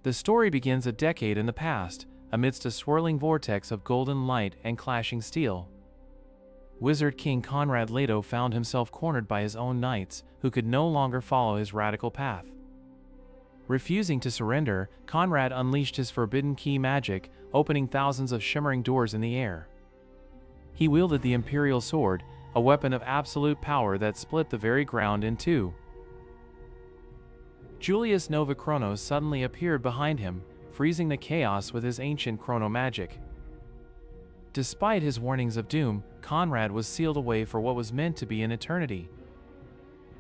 The story begins a decade in the past, amidst a swirling vortex of golden light and clashing steel. Wizard King Conrad Leto found himself cornered by his own knights, who could no longer follow his radical path. Refusing to surrender, Conrad unleashed his forbidden key magic, opening thousands of shimmering doors in the air. He wielded the Imperial Sword, a weapon of absolute power that split the very ground in two. Julius Nova Chronos suddenly appeared behind him, freezing the chaos with his ancient chrono magic. Despite his warnings of doom, Conrad was sealed away for what was meant to be an eternity.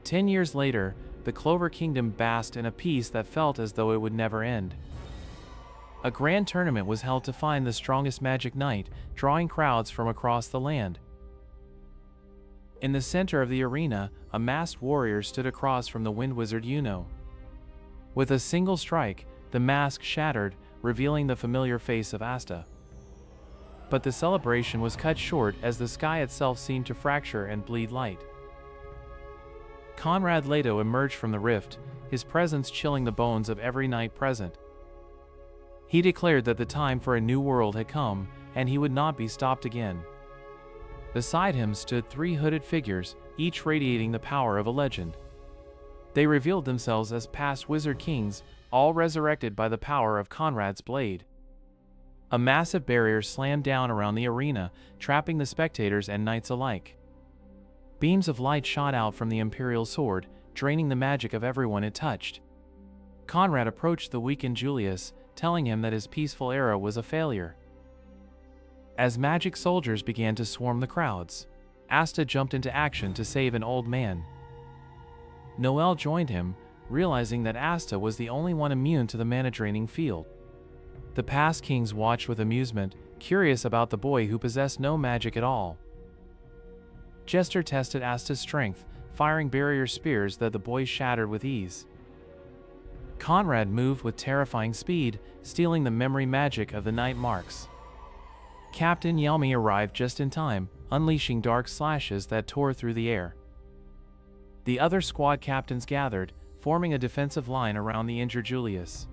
10 years later, the Clover Kingdom basked in a peace that felt as though it would never end. A grand tournament was held to find the strongest magic knight, drawing crowds from across the land. In the center of the arena, a masked warrior stood across from the Wind Wizard Yuno. With a single strike, the mask shattered, revealing the familiar face of Asta. But the celebration was cut short as the sky itself seemed to fracture and bleed light. Conrad Leto emerged from the rift, his presence chilling the bones of every knight present. He declared that the time for a new world had come, and he would not be stopped again. Beside him stood 3 hooded figures, each radiating the power of a legend. They revealed themselves as past wizard kings, all resurrected by the power of Conrad's blade. A massive barrier slammed down around the arena, trapping the spectators and knights alike. Beams of light shot out from the Imperial Sword, draining the magic of everyone it touched. Conrad approached the weakened Julius, telling him that his peaceful era was a failure. As magic soldiers began to swarm the crowds, Asta jumped into action to save an old man. Noel joined him, realizing that Asta was the only one immune to the mana-draining field. The past kings watched with amusement, curious about the boy who possessed no magic at all. Jester tested Asta's strength, firing barrier spears that the boy shattered with ease. Conrad moved with terrifying speed, stealing the memory magic of the Night Marks. Captain Yelmi arrived just in time, unleashing dark slashes that tore through the air. The other squad captains gathered, forming a defensive line around the injured Julius.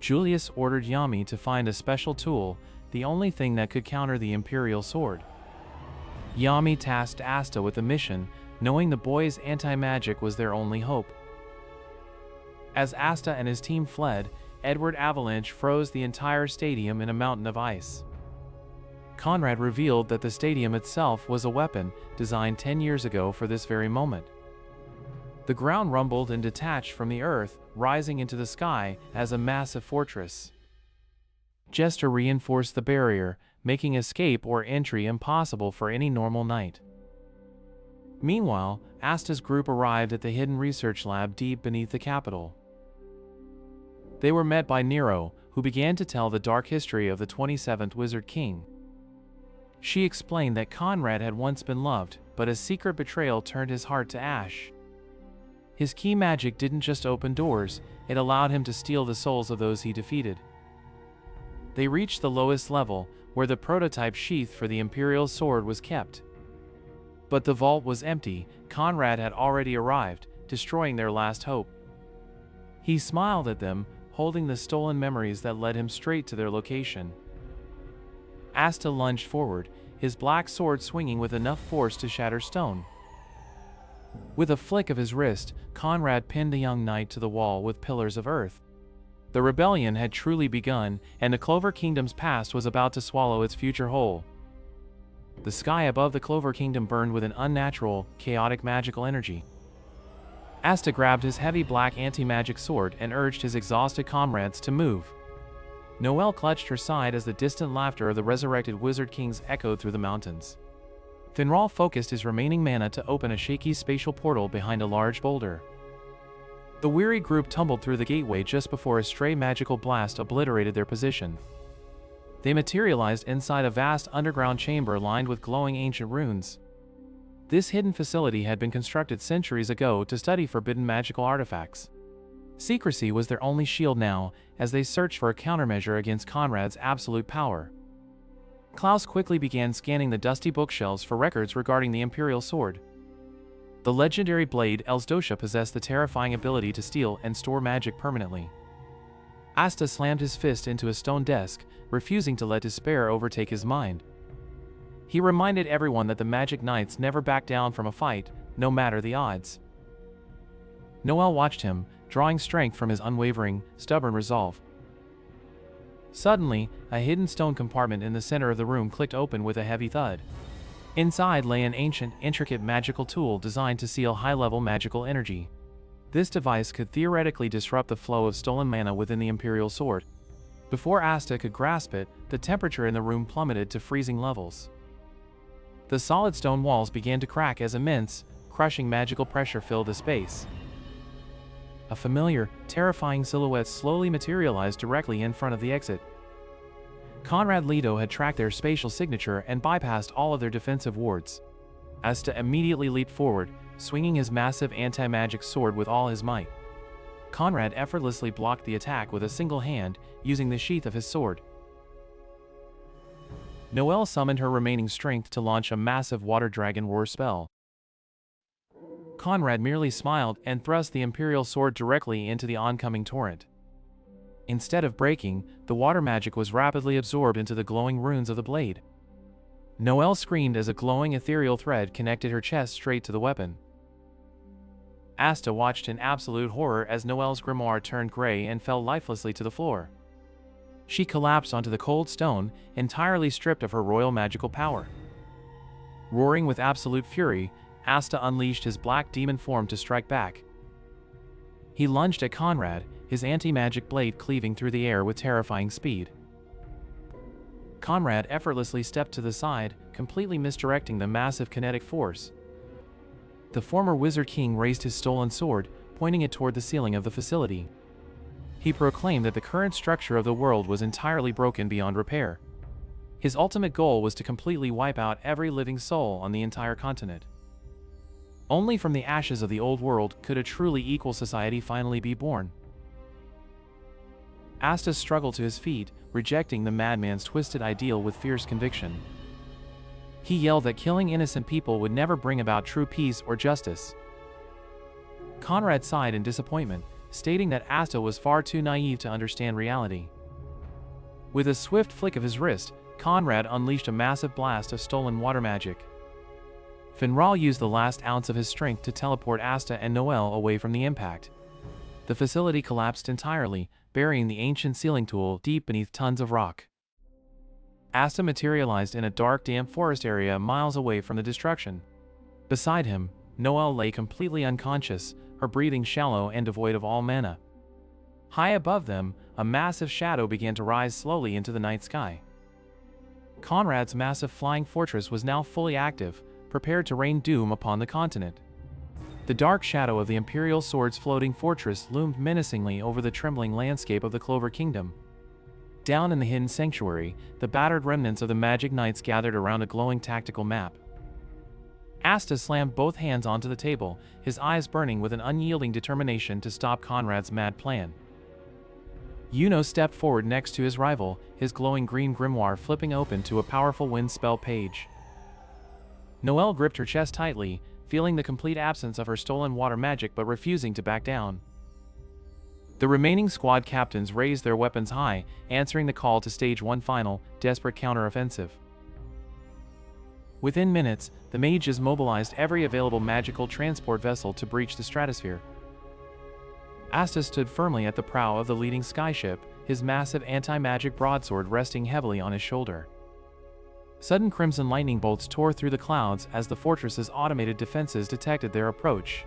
Julius ordered Yami to find a special tool, the only thing that could counter the Imperial Sword. Yami tasked Asta with the mission, knowing the boy's anti-magic was their only hope. As Asta and his team fled, Edward Avalanche froze the entire stadium in a mountain of ice. Conrad revealed that the stadium itself was a weapon designed 10 years ago for this very moment. The ground rumbled and detached from the earth, rising into the sky as a massive fortress. Jester reinforced the barrier, making escape or entry impossible for any normal knight. Meanwhile, Asta's group arrived at the hidden research lab deep beneath the capital. They were met by Nero, who began to tell the dark history of the 27th Wizard King. She explained that Conrad had once been loved, but a secret betrayal turned his heart to ash. His key magic didn't just open doors, it allowed him to steal the souls of those he defeated. They reached the lowest level, where the prototype sheath for the Imperial Sword was kept. But the vault was empty. Conrad had already arrived, destroying their last hope. He smiled at them, holding the stolen memories that led him straight to their location. Asta lunged forward, his black sword swinging with enough force to shatter stone. With a flick of his wrist, Conrad pinned the young knight to the wall with pillars of earth. The rebellion had truly begun, and the Clover Kingdom's past was about to swallow its future whole. The sky above the Clover Kingdom burned with an unnatural, chaotic magical energy. Asta grabbed his heavy black anti-magic sword and urged his exhausted comrades to move. Noelle clutched her side as the distant laughter of the resurrected Wizard Kings echoed through the mountains. Finral focused his remaining mana to open a shaky spatial portal behind a large boulder. The weary group tumbled through the gateway just before a stray magical blast obliterated their position. They materialized inside a vast underground chamber lined with glowing ancient runes. This hidden facility had been constructed centuries ago to study forbidden magical artifacts. Secrecy was their only shield now, as they searched for a countermeasure against Conrad's absolute power. Klaus quickly began scanning the dusty bookshelves for records regarding the Imperial Sword. The legendary blade Elsdosha possessed the terrifying ability to steal and store magic permanently. Asta slammed his fist into a stone desk, refusing to let despair overtake his mind. He reminded everyone that the Magic Knights never back down from a fight, no matter the odds. Noel watched him, drawing strength from his unwavering, stubborn resolve. Suddenly, a hidden stone compartment in the center of the room clicked open with a heavy thud. Inside lay an ancient, intricate magical tool designed to seal high-level magical energy. This device could theoretically disrupt the flow of stolen mana within the Imperial Sword. Before Asta could grasp it, the temperature in the room plummeted to freezing levels. The solid stone walls began to crack as immense, crushing magical pressure filled the space. A familiar, terrifying silhouette slowly materialized directly in front of the exit. Conrad Leto had tracked their spatial signature and bypassed all of their defensive wards. Asta immediately leaped forward, swinging his massive anti-magic sword with all his might. Conrad effortlessly blocked the attack with a single hand, using the sheath of his sword. Noelle summoned her remaining strength to launch a massive water dragon roar spell. Conrad merely smiled and thrust the Imperial sword directly into the oncoming torrent. Instead of breaking, the water magic was rapidly absorbed into the glowing runes of the blade. Noelle screamed as a glowing ethereal thread connected her chest straight to the weapon. Asta watched in absolute horror as Noelle's grimoire turned gray and fell lifelessly to the floor. She collapsed onto the cold stone, entirely stripped of her royal magical power. Roaring with absolute fury, Asta unleashed his black demon form to strike back. He lunged at Conrad, his anti-magic blade cleaving through the air with terrifying speed. Conrad effortlessly stepped to the side, completely misdirecting the massive kinetic force. The former Wizard King raised his stolen sword, pointing it toward the ceiling of the facility. He proclaimed that the current structure of the world was entirely broken beyond repair. His ultimate goal was to completely wipe out every living soul on the entire continent. Only from the ashes of the old world could a truly equal society finally be born. Asta struggled to his feet, rejecting the madman's twisted ideal with fierce conviction. He yelled that killing innocent people would never bring about true peace or justice. Conrad sighed in disappointment, stating that Asta was far too naive to understand reality. With a swift flick of his wrist, Conrad unleashed a massive blast of stolen water magic. Finral used the last ounce of his strength to teleport Asta and Noelle away from the impact. The facility collapsed entirely, burying the ancient sealing tool deep beneath tons of rock. Asta materialized in a dark, damp forest area miles away from the destruction. Beside him, Noelle lay completely unconscious, her breathing shallow and devoid of all mana. High above them, a massive shadow began to rise slowly into the night sky. Conrad's massive flying fortress was now fully active, prepared to rain doom upon the continent. The dark shadow of the Imperial Sword's floating fortress loomed menacingly over the trembling landscape of the Clover Kingdom. Down in the hidden sanctuary, the battered remnants of the Magic Knights gathered around a glowing tactical map. Asta slammed both hands onto the table, his eyes burning with an unyielding determination to stop Conrad's mad plan. Yuno stepped forward next to his rival, his glowing green grimoire flipping open to a powerful wind spell page. Noelle gripped her chest tightly, feeling the complete absence of her stolen water magic but refusing to back down. The remaining squad captains raised their weapons high, answering the call to stage one final, desperate counteroffensive. Within minutes, the mages mobilized every available magical transport vessel to breach the stratosphere. Asta stood firmly at the prow of the leading skyship, his massive anti-magic broadsword resting heavily on his shoulder. Sudden crimson lightning bolts tore through the clouds as the fortress's automated defenses detected their approach.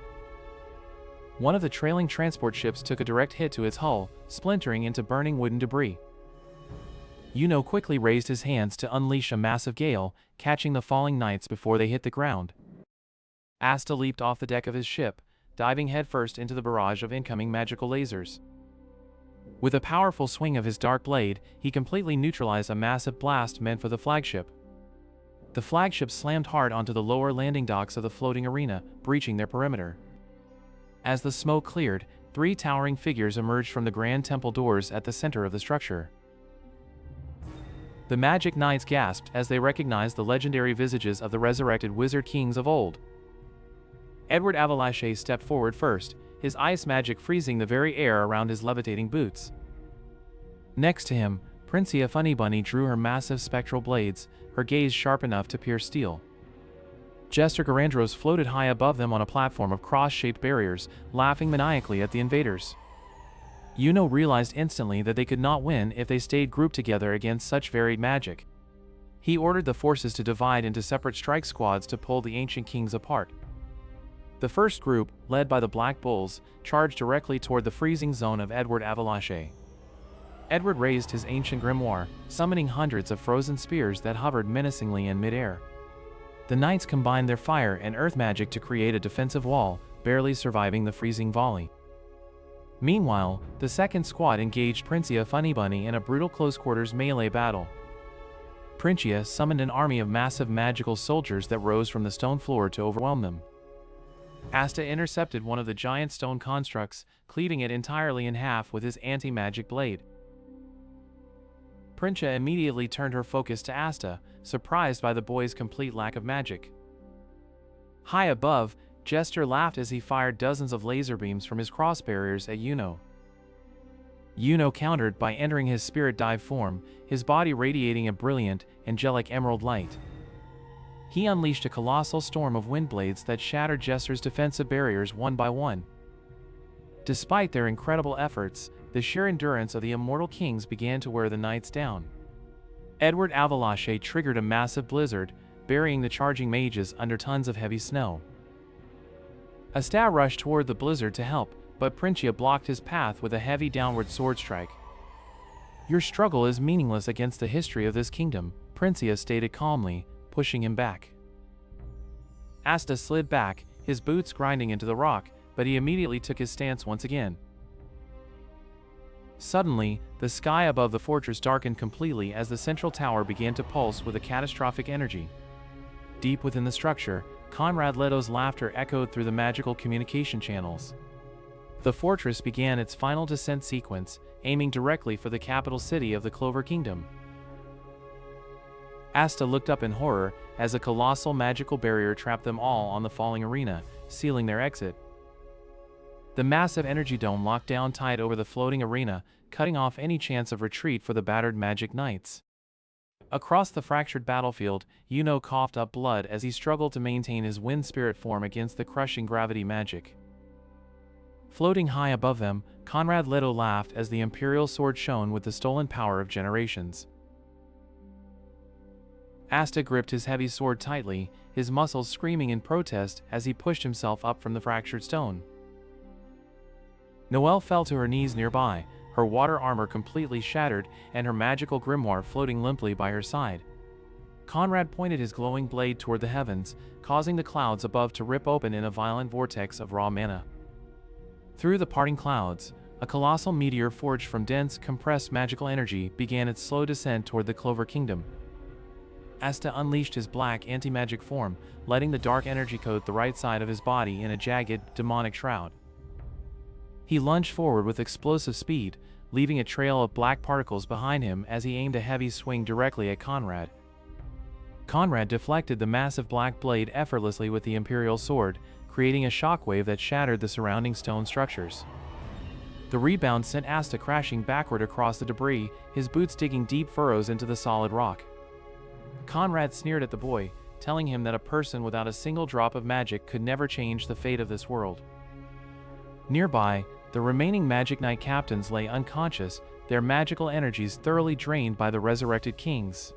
One of the trailing transport ships took a direct hit to its hull, splintering into burning wooden debris. Yuno quickly raised his hands to unleash a massive gale, catching the falling knights before they hit the ground. Asta leaped off the deck of his ship, diving headfirst into the barrage of incoming magical lasers. With a powerful swing of his dark blade, he completely neutralized a massive blast meant for the flagship. The flagship slammed hard onto the lower landing docks of the floating arena, breaching their perimeter. As the smoke cleared, 3 towering figures emerged from the grand temple doors at the center of the structure. The Magic Knights gasped as they recognized the legendary visages of the resurrected Wizard Kings of old. Edward Avalache stepped forward first, his ice magic freezing the very air around his levitating boots. Next to him, Princia Funnybunny drew her massive spectral blades, her gaze sharp enough to pierce steel. Jester Garandros floated high above them on a platform of cross-shaped barriers, laughing maniacally at the invaders. Yuno realized instantly that they could not win if they stayed grouped together against such varied magic. He ordered the forces to divide into separate strike squads to pull the ancient kings apart. The first group, led by the Black Bulls, charged directly toward the freezing zone of Edward Avalache. Edward raised his ancient grimoire, summoning hundreds of frozen spears that hovered menacingly in midair. The knights combined their fire and earth magic to create a defensive wall, barely surviving the freezing volley. Meanwhile, the second squad engaged Princia Funnybunny in a brutal close-quarters melee battle. Princia summoned an army of massive magical soldiers that rose from the stone floor to overwhelm them. Asta intercepted one of the giant stone constructs, cleaving it entirely in half with his anti-magic blade. Princia immediately turned her focus to Asta, surprised by the boy's complete lack of magic. High above, Jester laughed as he fired dozens of laser beams from his cross barriers at Yuno. Yuno countered by entering his spirit dive form, his body radiating a brilliant, angelic emerald light. He unleashed a colossal storm of wind blades that shattered Jester's defensive barriers one by one. Despite their incredible efforts, the sheer endurance of the immortal kings began to wear the knights down. Edward Avalache triggered a massive blizzard, burying the charging mages under tons of heavy snow. Asta rushed toward the blizzard to help, but Princia blocked his path with a heavy downward sword strike. "Your struggle is meaningless against the history of this kingdom," Princia stated calmly, pushing him back. Asta slid back, his boots grinding into the rock, but he immediately took his stance once again. Suddenly, the sky above the fortress darkened completely as the central tower began to pulse with a catastrophic energy. Deep within the structure, Conrad Leto's laughter echoed through the magical communication channels. The fortress began its final descent sequence, aiming directly for the capital city of the Clover Kingdom. Asta looked up in horror as a colossal magical barrier trapped them all on the falling arena, sealing their exit. The massive energy dome locked down tight over the floating arena, cutting off any chance of retreat for the battered magic knights. Across the fractured battlefield, Yuno coughed up blood as he struggled to maintain his wind spirit form against the crushing gravity magic. Floating high above them, Conrad Leto laughed as the imperial sword shone with the stolen power of generations. Asta gripped his heavy sword tightly, his muscles screaming in protest as he pushed himself up from the fractured stone. Noelle fell to her knees nearby, her water armor completely shattered and her magical grimoire floating limply by her side. Conrad pointed his glowing blade toward the heavens, causing the clouds above to rip open in a violent vortex of raw mana. Through the parting clouds, a colossal meteor forged from dense, compressed magical energy began its slow descent toward the Clover Kingdom. Asta unleashed his black anti-magic form, letting the dark energy coat the right side of his body in a jagged, demonic shroud. He lunged forward with explosive speed, leaving a trail of black particles behind him as he aimed a heavy swing directly at Conrad. Conrad deflected the massive black blade effortlessly with the Imperial sword, creating a shockwave that shattered the surrounding stone structures. The rebound sent Asta crashing backward across the debris, his boots digging deep furrows into the solid rock. Conrad sneered at the boy, telling him that a person without a single drop of magic could never change the fate of this world. Nearby, the remaining Magic Knight captains lay unconscious, their magical energies thoroughly drained by the resurrected kings.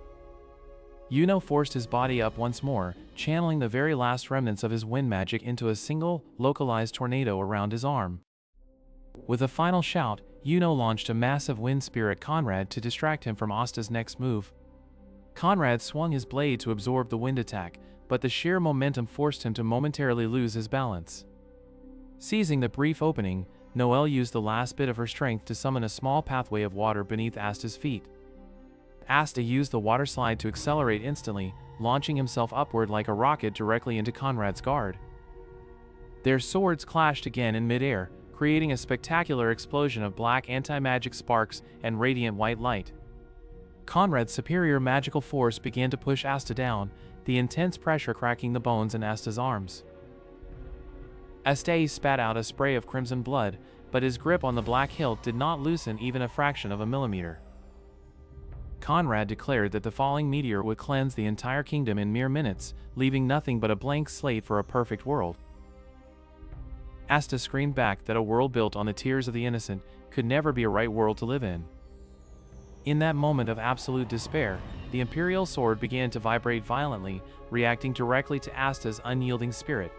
Yuno forced his body up once more, channeling the very last remnants of his wind magic into a single, localized tornado around his arm. With a final shout, Yuno launched a massive wind spear at Conrad to distract him from Asta's next move. Conrad swung his blade to absorb the wind attack, but the sheer momentum forced him to momentarily lose his balance. Seizing the brief opening, Noelle used the last bit of her strength to summon a small pathway of water beneath Asta's feet. Asta used the water slide to accelerate instantly, launching himself upward like a rocket directly into Conrad's guard. Their swords clashed again in midair, creating a spectacular explosion of black anti-magic sparks and radiant white light. Conrad's superior magical force began to push Asta down, the intense pressure cracking the bones in Asta's arms. Asta spat out a spray of crimson blood, but his grip on the black hilt did not loosen even a fraction of a millimeter. Conrad declared that the falling meteor would cleanse the entire kingdom in mere minutes, leaving nothing but a blank slate for a perfect world. Asta screamed back that a world built on the tears of the innocent could never be a right world to live in. In that moment of absolute despair, the Imperial sword began to vibrate violently, reacting directly to Asta's unyielding spirit.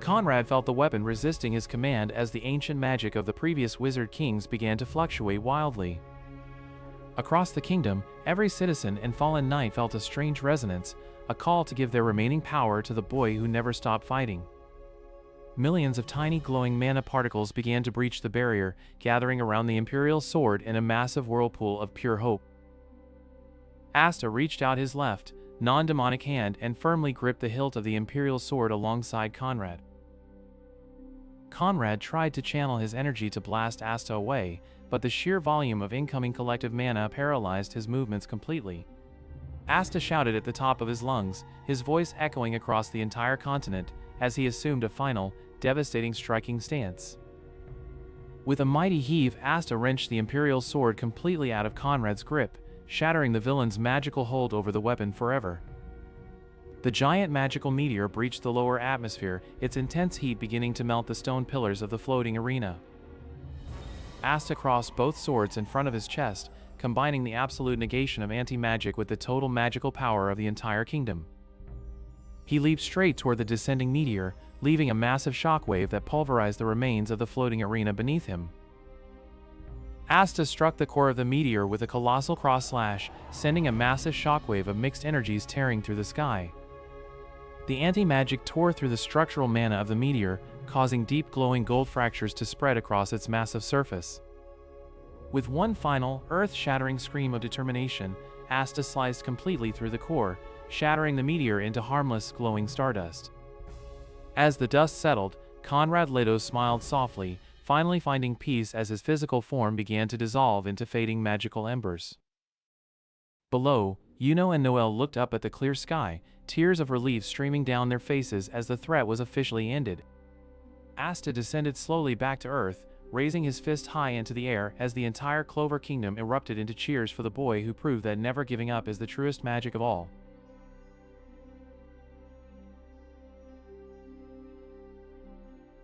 Conrad felt the weapon resisting his command as the ancient magic of the previous wizard kings began to fluctuate wildly. Across the kingdom, every citizen and fallen knight felt a strange resonance, a call to give their remaining power to the boy who never stopped fighting. Millions of tiny glowing mana particles began to breach the barrier, gathering around the Imperial sword in a massive whirlpool of pure hope. Asta reached out his left, non-demonic hand and firmly gripped the hilt of the Imperial sword alongside Conrad. Conrad tried to channel his energy to blast Asta away, but the sheer volume of incoming collective mana paralyzed his movements completely. Asta shouted at the top of his lungs, his voice echoing across the entire continent, as he assumed a final, devastating striking stance. With a mighty heave, Asta wrenched the Imperial sword completely out of Conrad's grip, shattering the villain's magical hold over the weapon forever. The giant magical meteor breached the lower atmosphere, its intense heat beginning to melt the stone pillars of the floating arena. Asta crossed both swords in front of his chest, combining the absolute negation of anti-magic with the total magical power of the entire kingdom. He leaped straight toward the descending meteor, leaving a massive shockwave that pulverized the remains of the floating arena beneath him. Asta struck the core of the meteor with a colossal cross-slash, sending a massive shockwave of mixed energies tearing through the sky. The anti-magic tore through the structural mana of the meteor, causing deep glowing gold fractures to spread across its massive surface. With one final, earth-shattering scream of determination, Asta sliced completely through the core, shattering the meteor into harmless, glowing stardust. As the dust settled, Conrad Leto smiled softly, finally finding peace as his physical form began to dissolve into fading magical embers. Below, Yuno and Noel looked up at the clear sky, tears of relief streaming down their faces as the threat was officially ended. Asta descended slowly back to Earth, raising his fist high into the air as the entire Clover Kingdom erupted into cheers for the boy who proved that never giving up is the truest magic of all.